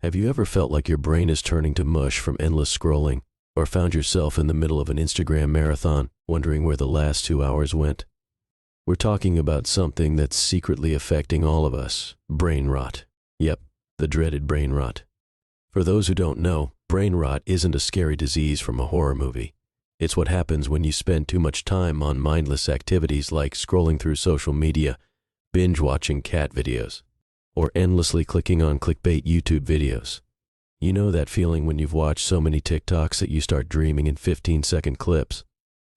Have you ever felt like your brain is turning to mush from endless scrolling, or found yourself in the middle of an Instagram marathon, wondering where the last 2 hours went? We're talking about something that's secretly affecting all of us: brain rot. Yep, the dreaded brain rot. For those who don't know, brain rot isn't a scary disease from a horror movie. It's what happens when you spend too much time on mindless activities like scrolling through social media, binge-watching cat videos, or endlessly clicking on clickbait YouTube videos. You know that feeling when you've watched so many TikToks that you start dreaming in 15-second clips?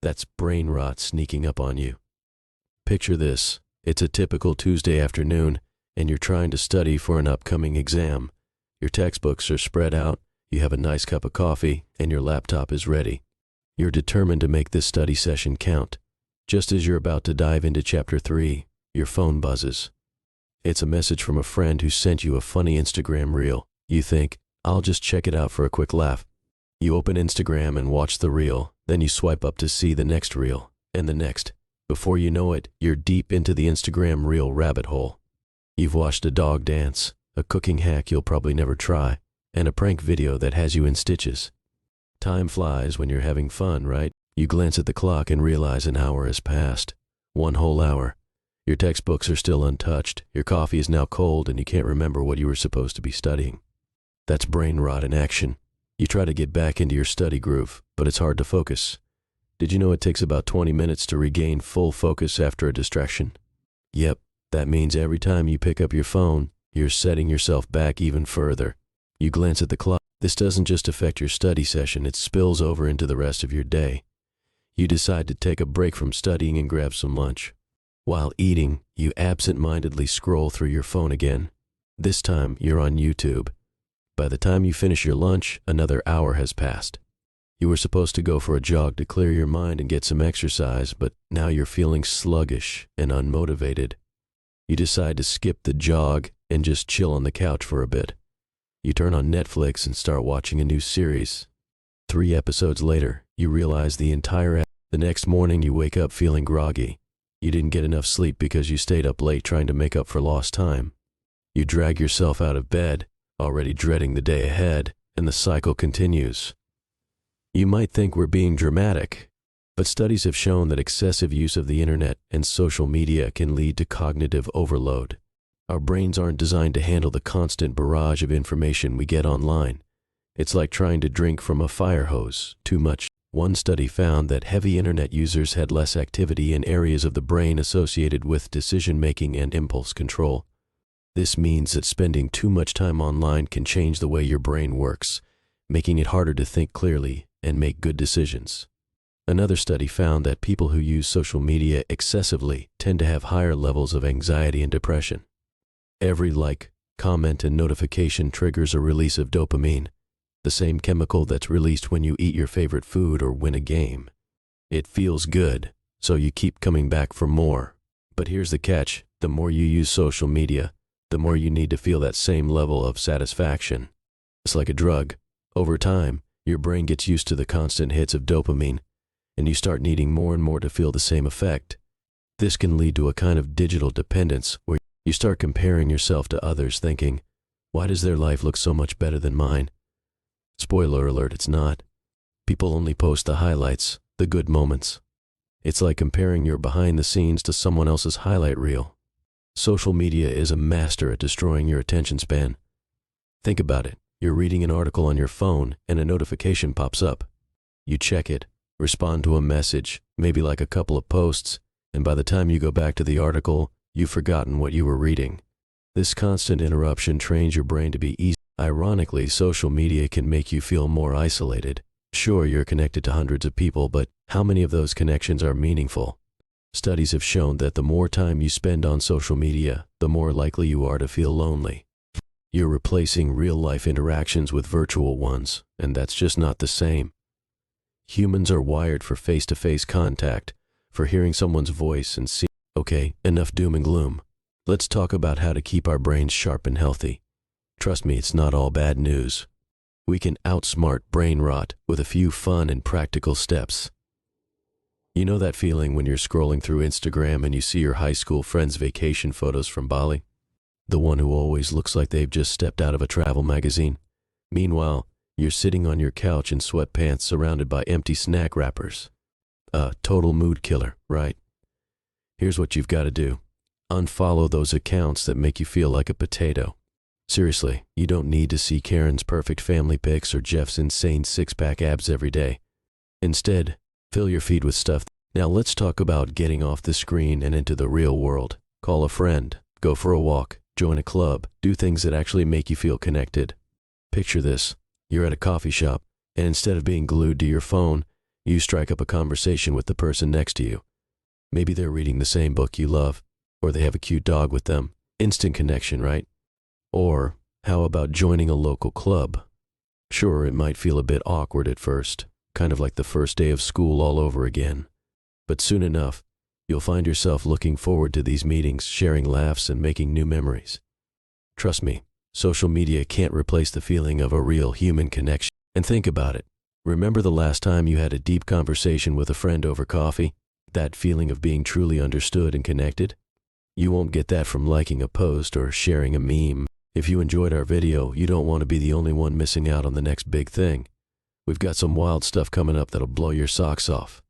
That's brain rot sneaking up on you. Picture this: it's a typical Tuesday afternoon, and you're trying to study for an upcoming exam. Your textbooks are spread out, you have a nice cup of coffee, and your laptop is ready. You're determined to make this study session count. Just as you're about to dive into Chapter 3, your phone buzzes. It's a message from a friend who sent you a funny Instagram reel. You think, I'll just check it out for a quick laugh. You open Instagram and watch the reel, then you swipe up to see the next reel, and the next. Before you know it, you're deep into the Instagram reel rabbit hole. You've watched a dog dance, a cooking hack you'll probably never try, and a prank video that has you in stitches. Time flies when you're having fun, right? You glance at the clock and realize an hour has passed. 1 whole hour. Your textbooks are still untouched, your coffee is now cold, and you can't remember what you were supposed to be studying. That's brain rot in action. You try to get back into your study groove, but it's hard to focus. Did you know it takes about 20 minutes to regain full focus after a distraction? Yep, that means every time you pick up your phone, you're setting yourself back even further. You glance at the clock. This doesn't just affect your study session, it spills over into the rest of your day. You decide to take a break from studying and grab some lunch. While eating, you absent-mindedly scroll through your phone again. This time, you're on YouTube. By the time you finish your lunch, another hour has passed. You were supposed to go for a jog to clear your mind and get some exercise, but now you're feeling sluggish and unmotivated. You decide to skip the jog and just chill on the couch for a bit. You turn on Netflix and start watching a new series. 3 episodes later, you realize the next morning you wake up feeling groggy. You didn't get enough sleep because you stayed up late trying to make up for lost time. You drag yourself out of bed, already dreading the day ahead, and the cycle continues. You might think we're being dramatic, but studies have shown that excessive use of the internet and social media can lead to cognitive overload. Our brains aren't designed to handle the constant barrage of information we get online. It's like trying to drink from a fire hose, too much. One study found that heavy internet users had less activity in areas of the brain associated with decision-making and impulse control. This means that spending too much time online can change the way your brain works, making it harder to think clearly and make good decisions. Another study found that people who use social media excessively tend to have higher levels of anxiety and depression. Every like, comment, and notification triggers a release of dopamine, the same chemical that's released when you eat your favorite food or win a game. It feels good, so you keep coming back for more. But here's the catch: the more you use social media, the more you need to feel that same level of satisfaction. It's like a drug. Over time, your brain gets used to the constant hits of dopamine, and you start needing more and more to feel the same effect. This can lead to a kind of digital dependence where you start comparing yourself to others, thinking, why does their life look so much better than mine? Spoiler alert, it's not. People only post the highlights, the good moments. It's like comparing your behind the scenes to someone else's highlight reel. Social media is a master at destroying your attention span. Think about it. You're reading an article on your phone and a notification pops up. You check it, respond to a message, maybe like a couple of posts, and by the time you go back to the article, you've forgotten what you were reading. This constant interruption trains your brain to be easy. Ironically, social media can make you feel more isolated. Sure, you're connected to hundreds of people, but how many of those connections are meaningful? Studies have shown that the more time you spend on social media, the more likely you are to feel lonely. You're replacing real-life interactions with virtual ones, and that's just not the same. Humans are wired for face-to-face contact, for hearing someone's voice and seeing. Okay, enough doom and gloom. Let's talk about how to keep our brains sharp and healthy. Trust me, it's not all bad news. We can outsmart brain rot with a few fun and practical steps. You know that feeling when you're scrolling through Instagram and you see your high school friends' vacation photos from Bali? The one who always looks like they've just stepped out of a travel magazine. Meanwhile, you're sitting on your couch in sweatpants surrounded by empty snack wrappers. A total mood killer, right? Here's what you've got to do. Unfollow those accounts that make you feel like a potato. Seriously, you don't need to see Karen's perfect family pics or Jeff's insane six-pack abs every day. Instead, fill your feed with stuff. Now let's talk about getting off the screen and into the real world. Call a friend, go for a walk, join a club, do things that actually make you feel connected. Picture this. You're at a coffee shop, and instead of being glued to your phone, you strike up a conversation with the person next to you. Maybe they're reading the same book you love, or they have a cute dog with them. Instant connection, right? Or how about joining a local club? Sure, it might feel a bit awkward at first, kind of like the first day of school all over again. But soon enough, you'll find yourself looking forward to these meetings, sharing laughs and making new memories. Trust me, social media can't replace the feeling of a real human connection. And think about it. Remember the last time you had a deep conversation with a friend over coffee? That feeling of being truly understood and connected? You won't get that from liking a post or sharing a meme. If you enjoyed our video, you don't want to be the only one missing out on the next big thing. We've got some wild stuff coming up that'll blow your socks off.